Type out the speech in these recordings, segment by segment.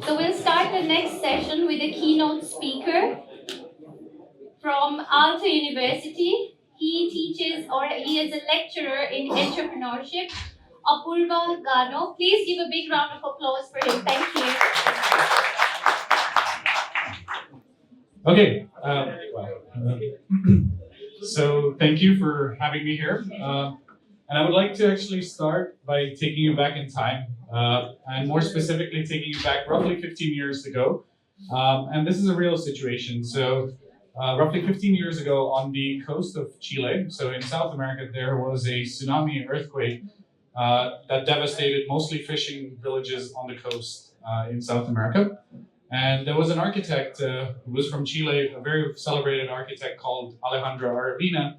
So we'll start the next session with a keynote speaker from Aalto University. He is a lecturer in entrepreneurship, Apurva Ganoo. Please give a big round of applause for him. Thank you. Okay. So thank you for having me here. And I would like to actually start by taking you back in time, and more specifically taking you back roughly 15 years ago. And this is a real situation. So roughly 15 years ago on the coast of Chile, so in South America, there was a tsunami earthquake that devastated mostly fishing villages on the coast in South America. And there was an architect who was from Chile, a very celebrated architect called Alejandro Aravena,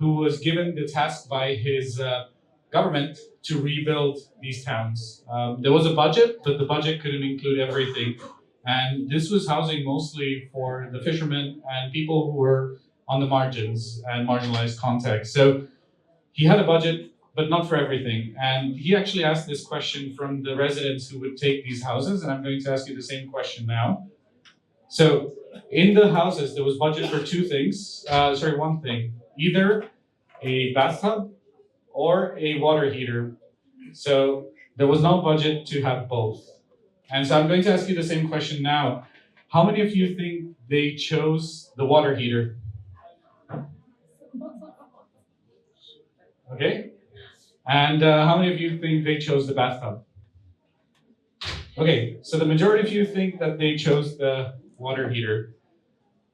who was given the task by his government to rebuild these towns. There was a budget, but the budget couldn't include everything. And this was housing mostly for the fishermen and people who were on the margins and marginalized contexts. So he had a budget, but not for everything. And he actually asked this question from the residents who would take these houses, and I'm going to ask you the same question now. So in the houses, there was budget for one thing, either a bathtub or a water heater. So there was no budget to have both. And so I'm going to ask you the same question now. How many of you think they chose the water heater? Okay. And how many of you think they chose the bathtub? Okay, so the majority of you think that they chose the water heater.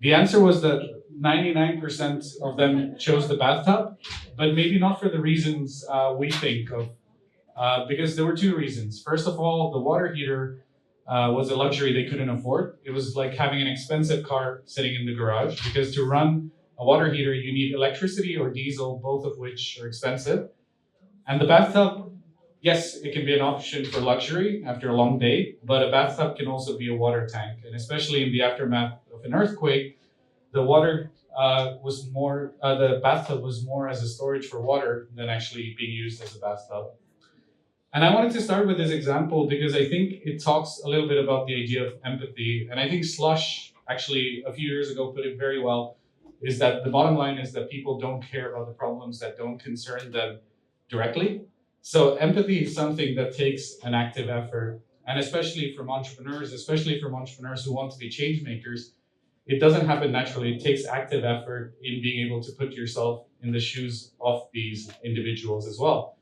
The answer was that 99% of them chose the bathtub, but maybe not for the reasons we think of, because there were two reasons. First of all, the water heater was a luxury they couldn't afford. It was like having an expensive car sitting in the garage, because to run a water heater, you need electricity or diesel, both of which are expensive. And the bathtub, yes, it can be an option for luxury after a long day, but a bathtub can also be a water tank. And especially in the aftermath of an earthquake, the bathtub was more as a storage for water than actually being used as a bathtub. And I wanted to start with this example because I think it talks a little bit about the idea of empathy. And I think Slush actually a few years ago put it very well, is that the bottom line is that people don't care about the problems that don't concern them directly. So empathy is something that takes an active effort, and especially from entrepreneurs who want to be change makers, it doesn't happen naturally. It takes active effort in being able to put yourself in the shoes of these individuals as well.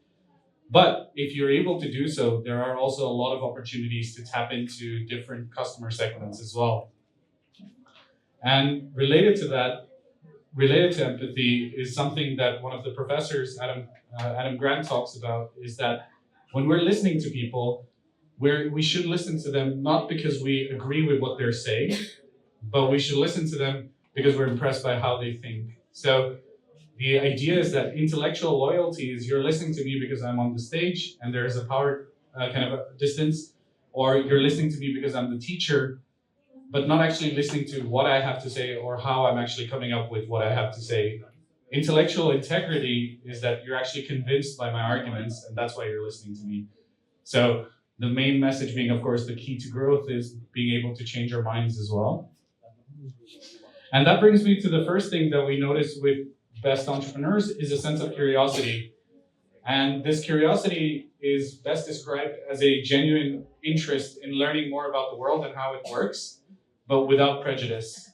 But if you're able to do so, there are also a lot of opportunities to tap into different customer segments as well. And related to empathy is something that one of the professors, Adam Grant, talks about, is that when we're listening to people, we should listen to them not because we agree with what they're saying, but we should listen to them because we're impressed by how they think. So the idea is that intellectual loyalty is you're listening to me because I'm on the stage and there's a power kind of a distance, or you're listening to me because I'm the teacher, but not actually listening to what I have to say or how I'm actually coming up with what I have to say. Intellectual integrity is that you're actually convinced by my arguments, and that's why you're listening to me. So the main message being, of course, the key to growth is being able to change our minds as well. And that brings me to the first thing that we notice with best entrepreneurs is a sense of curiosity. And this curiosity is best described as a genuine interest in learning more about the world and how it works, but without prejudice.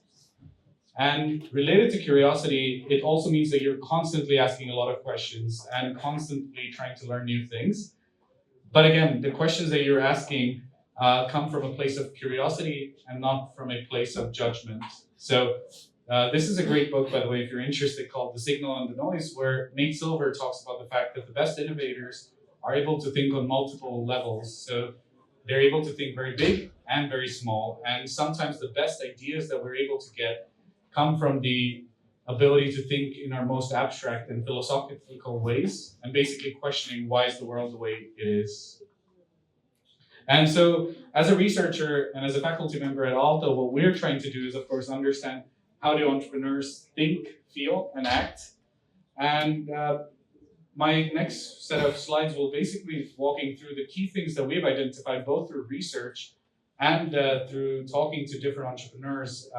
And related to curiosity, it also means that you're constantly asking a lot of questions and constantly trying to learn new things. But again, the questions that you're asking come from a place of curiosity and not from a place of judgment. So this is a great book, by the way, if you're interested, called The Signal and the Noise, where Nate Silver talks about the fact that the best innovators are able to think on multiple levels. So they're able to think very big and very small. And sometimes the best ideas that we're able to get come from the ability to think in our most abstract and philosophical ways, and basically questioning why is the world the way it is. And so as a researcher and as a faculty member at Aalto, what we're trying to do is, of course, understand how do entrepreneurs think, feel, and act. And my next set of slides will basically be walking through the key things that we've identified both through research and through talking to different entrepreneurs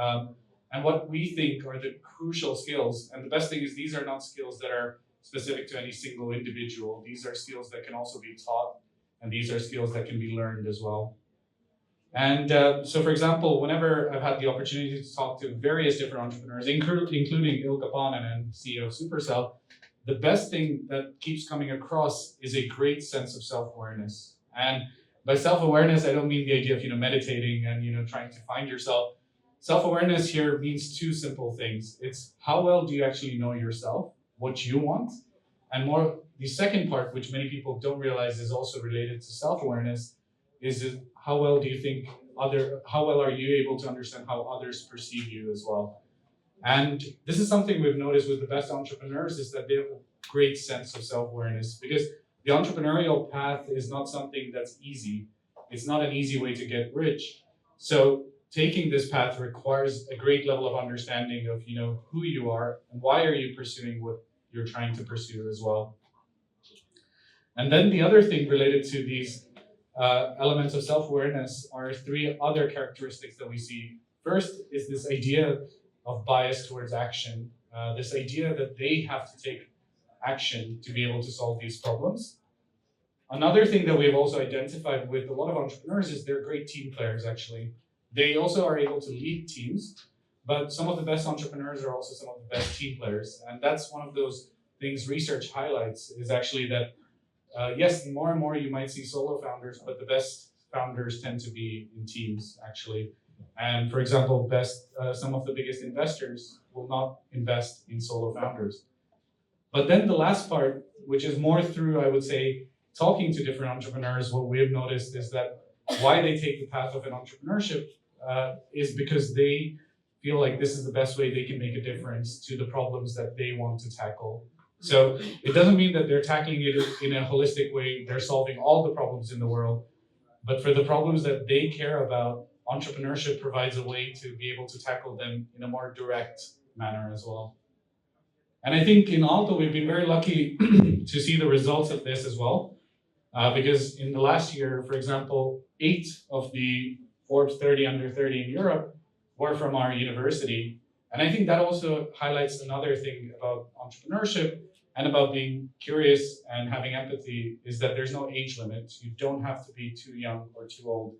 and what we think are the crucial skills. And the best thing is these are not skills that are specific to any single individual. These are skills that can also be taught, and these are skills that can be learned as well. And so, for example, whenever I've had the opportunity to talk to various different entrepreneurs, including Ilkka Paananen, CEO of Supercell, the best thing that keeps coming across is a great sense of self-awareness. And by self-awareness, I don't mean the idea of meditating and trying to find yourself. Self-awareness here means two simple things. It's how well do you actually know yourself, what you want, and more the second part, which many people don't realize is also related to self-awareness, is how well do you think how well are you able to understand how others perceive you as well. And this is something we've noticed with the best entrepreneurs is that they have a great sense of self-awareness, because the entrepreneurial path is not something that's easy. It's not an easy way to get rich. So taking this path requires a great level of understanding of who you are and why are you pursuing what you're trying to pursue as well. And then the other thing related to these elements of self-awareness are three other characteristics that we see. First is this idea of bias towards action, this idea that they have to take action to be able to solve these problems. Another thing that we've also identified with a lot of entrepreneurs is they're great team players, actually. They also are able to lead teams, but some of the best entrepreneurs are also some of the best team players. And that's one of those things research highlights, is actually that yes, more and more you might see solo founders, but the best founders tend to be in teams, actually. And for example, some of the biggest investors will not invest in solo founders. But then the last part, which is more through, I would say, talking to different entrepreneurs, what we have noticed is that why they take the path of an entrepreneurship is because they feel like this is the best way they can make a difference to the problems that they want to tackle. So it doesn't mean that they're tackling it in a holistic way, they're solving all the problems in the world, but for the problems that they care about, entrepreneurship provides a way to be able to tackle them in a more direct manner as well. And I think in Aalto, we've been very lucky to see the results of this as well, because in the last year, for example, 8 of the Forbes 30 under 30 in Europe were from our university. And I think that also highlights another thing about entrepreneurship and about being curious and having empathy, is that there's no age limit. You don't have to be too young or too old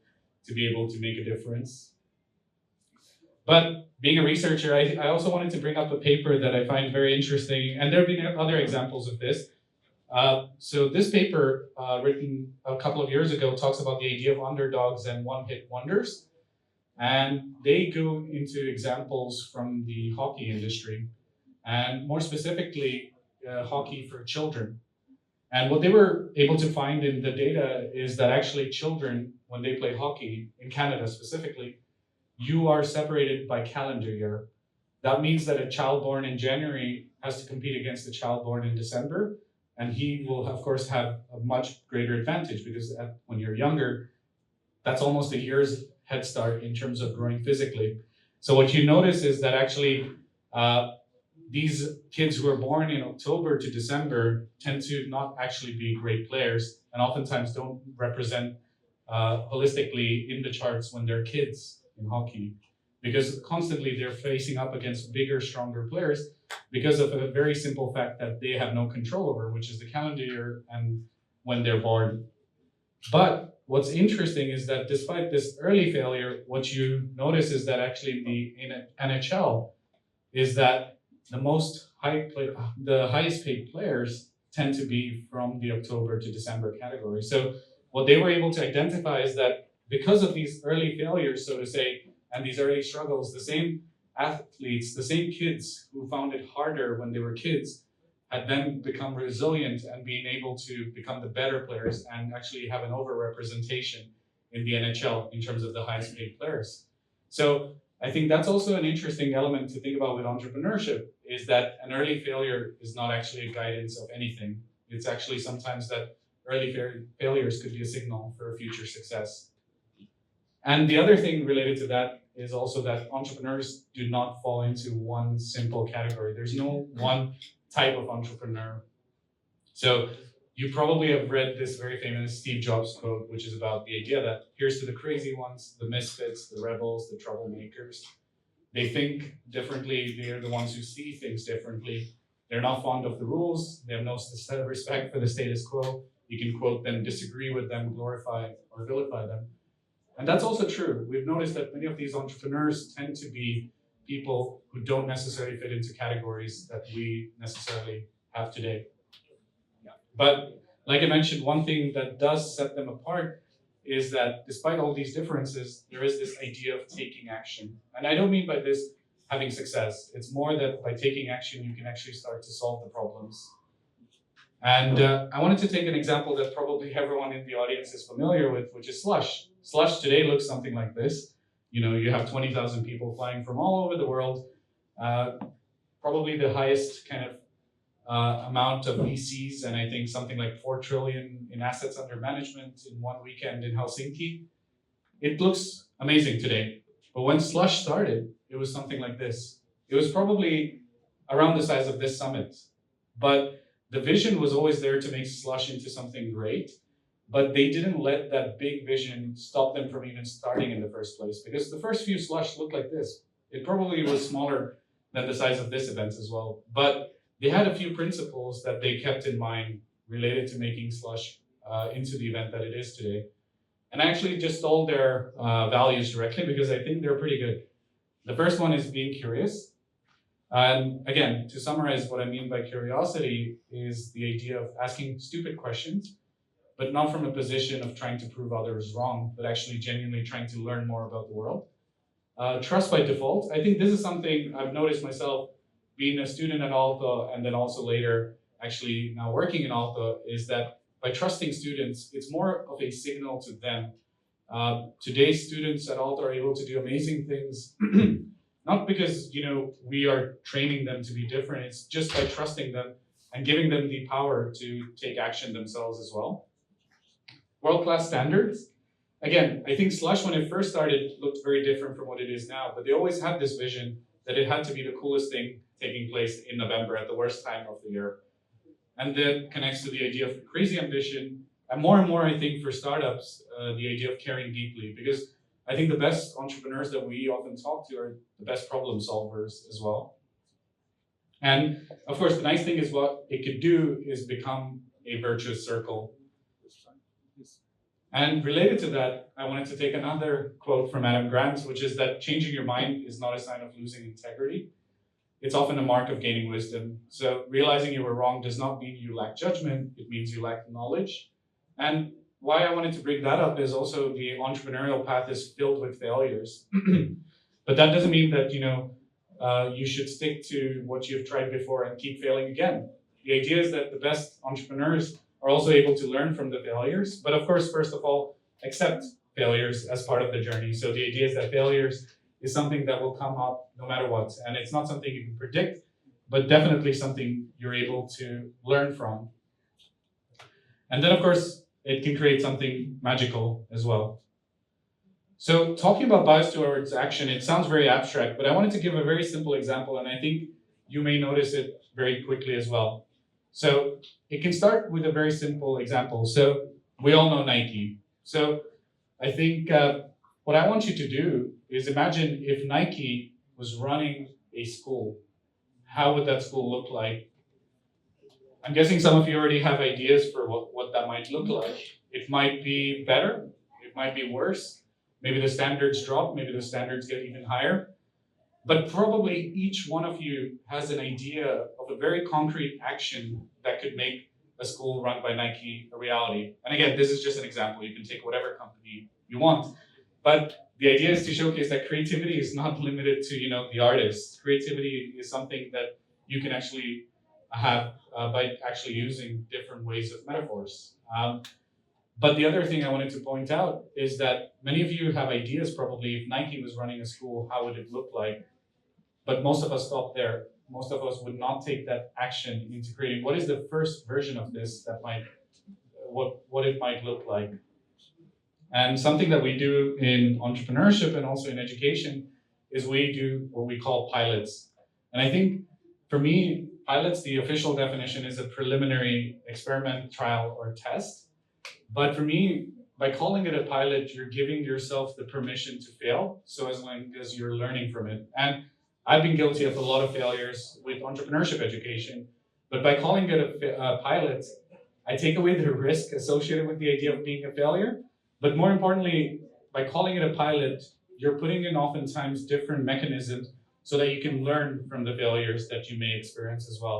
to be able to make a difference. But being a researcher, I also wanted to bring up a paper that I find very interesting, and there have been other examples of this. So this paper, written a couple of years ago, talks about the idea of underdogs and one-hit wonders. And they go into examples from the hockey industry, and more specifically, hockey for children. And what they were able to find in the data is that actually children, when they play hockey, in Canada specifically, you are separated by calendar year. That means that a child born in January has to compete against a child born in December, and he will, of course, have a much greater advantage, because when you're younger, that's almost a year's head start in terms of growing physically. So what you notice is that actually these kids who are born in October to December tend to not actually be great players, and oftentimes don't represent holistically in the charts when they're kids in hockey, because constantly they're facing up against bigger, stronger players because of a very simple fact that they have no control over, which is the calendar year and when they're born. But what's interesting is that despite this early failure, what you notice is that actually in NHL is that the highest paid players tend to be from the October to December category. So what they were able to identify is that because of these early failures, so to say, and these early struggles, the same athletes, the same kids who found it harder when they were kids, had then become resilient and being able to become the better players and actually have an overrepresentation in the NHL in terms of the highest paid players. So I think that's also an interesting element to think about with entrepreneurship, is that an early failure is not actually a guidance of anything. It's actually sometimes that early failures could be a signal for future success. And the other thing related to that is also that entrepreneurs do not fall into one simple category. There's no one type of entrepreneur. So You probably have read this very famous Steve Jobs quote, which is about the idea that here's to the crazy ones, the misfits, the rebels, the troublemakers. They think differently, they're the ones who see things differently. They're not fond of the rules, they have no respect for the status quo. You can quote them, disagree with them, glorify or vilify them. And that's also true. We've noticed that many of these entrepreneurs tend to be people who don't necessarily fit into categories that we necessarily have today. But like I mentioned, one thing that does set them apart is that despite all these differences, there is this idea of taking action. And I don't mean by this having success. It's more that by taking action, you can actually start to solve the problems. And I wanted to take an example that probably everyone in the audience is familiar with, which is Slush. Slush today looks something like this. You know, you have 20,000 people flying from all over the world, probably the highest kind of amount of VCs, and I think something like 4 trillion in assets under management in one weekend in Helsinki. It looks amazing today. But when Slush started, it was something like this. It was probably around the size of this summit. But the vision was always there to make Slush into something great. But they didn't let that big vision stop them from even starting in the first place. Because the first few Slush looked like this. It probably was smaller than the size of this event as well. But they had a few principles that they kept in mind related to making Slush into the event that it is today. And I actually just stole their values directly because I think they're pretty good. The first one is being curious. And again, to summarize what I mean by curiosity is the idea of asking stupid questions, but not from a position of trying to prove others wrong, but actually genuinely trying to learn more about the world. Trust by default. I think this is something I've noticed myself being a student at Aalto and then also later actually now working in Aalto, is that by trusting students, it's more of a signal to them. Today's students at Aalto are able to do amazing things, not because we are training them to be different, it's just by trusting them and giving them the power to take action themselves as well. World-class standards. Again, I think Slush, when it first started, looked very different from what it is now, but they always had this vision that it had to be the coolest thing taking place in November at the worst time of the year. And that connects to the idea of crazy ambition, and more, I think, for startups, the idea of caring deeply, because I think the best entrepreneurs that we often talk to are the best problem solvers as well. And of course, the nice thing is what it could do is become a virtuous circle. And related to that, I wanted to take another quote from Adam Grant, which is that changing your mind is not a sign of losing integrity. It's often a mark of gaining wisdom. So realizing you were wrong does not mean you lack judgment, it means you lack knowledge. And why I wanted to bring that up is also the entrepreneurial path is filled with failures. But that doesn't mean that you should stick to what you've tried before and keep failing again. The idea is that the best entrepreneurs are also able to learn from the failures, but of course, first of all, accept failures as part of the journey. So the idea is that failures is something that will come up no matter what, and it's not something you can predict, but definitely something you're able to learn from. And then of course, it can create something magical as well. So talking about bias towards action, it sounds very abstract, but I wanted to give a very simple example, and I think you may notice it very quickly as well. So it can start with a very simple example. So we all know Nike. So I think what I want you to do is imagine if Nike was running a school, how would that school look like? I'm guessing some of you already have ideas for what that might look like. It might be better, it might be worse. Maybe the standards drop, maybe the standards get even higher. But probably each one of you has an idea of a very concrete action that could make a school run by Nike a reality. And again, this is just an example. You can take whatever company you want. But the idea is to showcase that creativity is not limited to the artist. Creativity is something that you can actually have by actually using different ways of metaphors. But the other thing I wanted to point out is that many of you have ideas probably if Nike was running a school, how would it look like? But most of us stop there. Most of us would not take that action into creating what is the first version of this that might, what it might look like. And something that we do in entrepreneurship and also in education is we do what we call pilots. And I think for me, pilots, the official definition is a preliminary experiment, trial, or test. But for me, by calling it a pilot, you're giving yourself the permission to fail, so as long as you're learning from it. And I've been guilty of a lot of failures with entrepreneurship education, but by calling it a pilot, I take away the risk associated with the idea of being a failure. But more importantly, by calling it a pilot, you're putting in oftentimes different mechanisms so that you can learn from the failures that you may experience as well.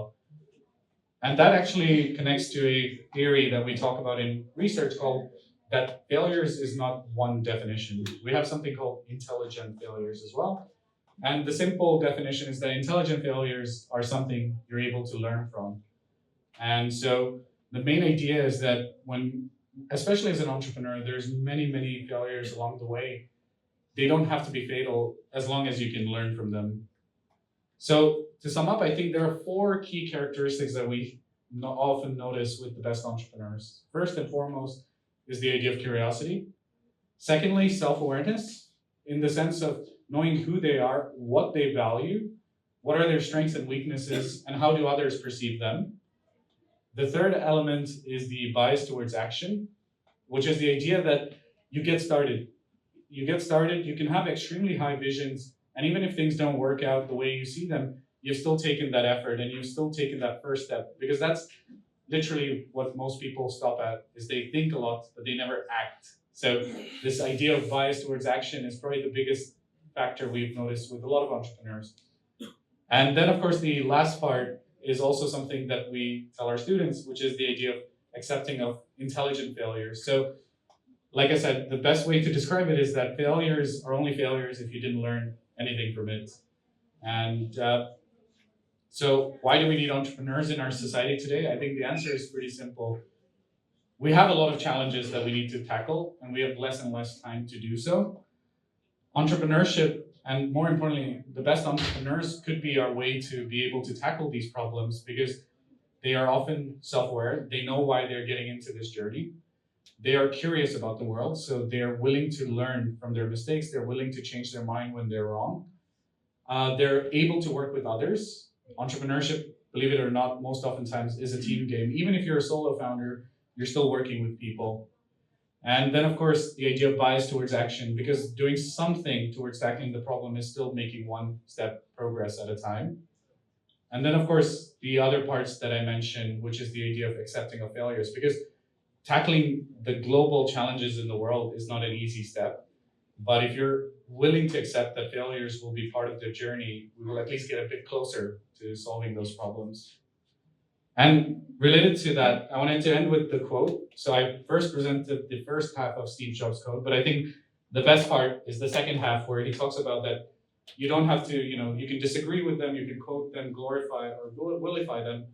And that actually connects to a theory that we talk about in research called that failures is not one definition. We have something called intelligent failures as well. And the simple definition is that intelligent failures are something you're able to learn from. And so the main idea is that when, especially as an entrepreneur, there's many failures along the way. They don't have to be fatal as long as you can learn from them. So to sum up, I think there are 4 key characteristics that we often notice with the best entrepreneurs. First and foremost is the idea of curiosity. Secondly, self-awareness, in the sense of knowing who they are, what they value, what are their strengths and weaknesses, and how do others perceive them. The third element is the bias towards action, which is the idea that you get started. You can have extremely high visions, and even if things don't work out the way you see them, you've still taken that effort and you've still taken that first step, because that's literally what most people stop at, is they think a lot, but they never act. So this idea of bias towards action is probably the biggest factor we've noticed with a lot of entrepreneurs. And then, of course, the last part is also something that we tell our students, which is the idea of accepting of intelligent failures. So, like I said, the best way to describe it is that failures are only failures if you didn't learn anything from it. And so why do we need entrepreneurs in our society today? I think the answer is pretty simple. We have a lot of challenges that we need to tackle, and we have less and less time to do so. Entrepreneurship, and more importantly, the best entrepreneurs could be our way to be able to tackle these problems, because they are often self-aware. They know why they're getting into this journey. They are curious about the world, so they're willing to learn from their mistakes. They're willing to change their mind when they're wrong. They're able to work with others. Entrepreneurship, believe it or not, most oftentimes is a team game. Even if you're a solo founder, you're still working with people. And then, of course, the idea of bias towards action, because doing something towards tackling the problem is still making one step progress at a time. And then, of course, the other parts that I mentioned, which is the idea of accepting of failures, because tackling the global challenges in the world is not an easy step. But if you're willing to accept that failures will be part of the journey, we will at least get a bit closer to solving those problems. And related to that, I wanted to end with the quote. So I first presented the first half of Steve Jobs' quote, but I think the best part is the second half, where he talks about that you don't have to, you can disagree with them, you can quote them, glorify or vilify them,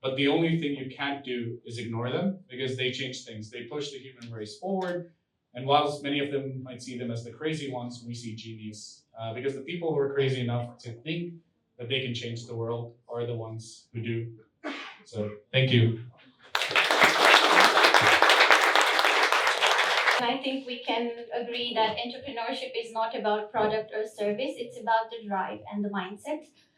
but the only thing you can't do is ignore them, because they change things. They push the human race forward. And whilst many of them might see them as the crazy ones, we see genius. Because the people who are crazy enough to think that they can change the world are the ones who do. So, thank you. I think we can agree that entrepreneurship is not about product or service, it's about the drive and the mindset.